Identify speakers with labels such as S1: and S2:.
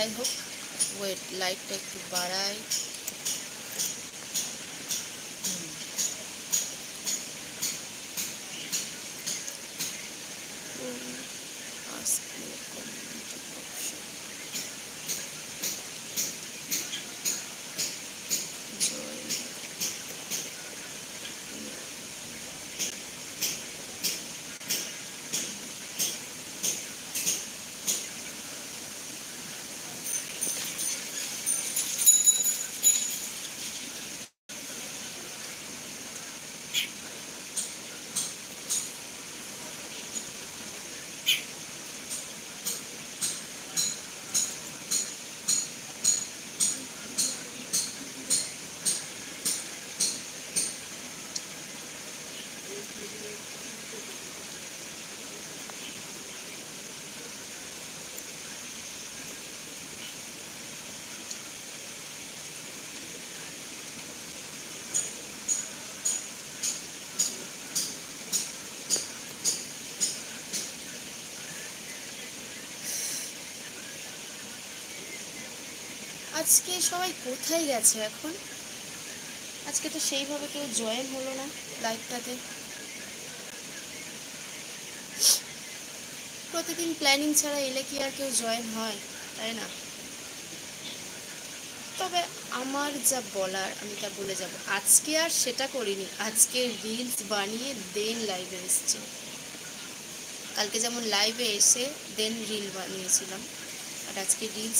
S1: যাই হোক, ওয়েট, লাইটটা একটু বাড়াই। আজকে সবাই কোথায় গেছে এখন? আজকে তো সেইভাবে কেউ জয়েন হলো না লাইভটাতে। প্রতিদিন প্ল্যানিং ছাড়া এলে কি আর কেউ জয়েন হয়, তাই না? তবে আমার যা বলার আমি তা বলে যাব। আজকে আর সেটা করিনি, আজকে রিলস বানিয়ে দেন লাইভে এসেছি। কালকে যেমন লাইভে এসে দেন রিল বানিয়েছিলাম, আর আজকে রিলস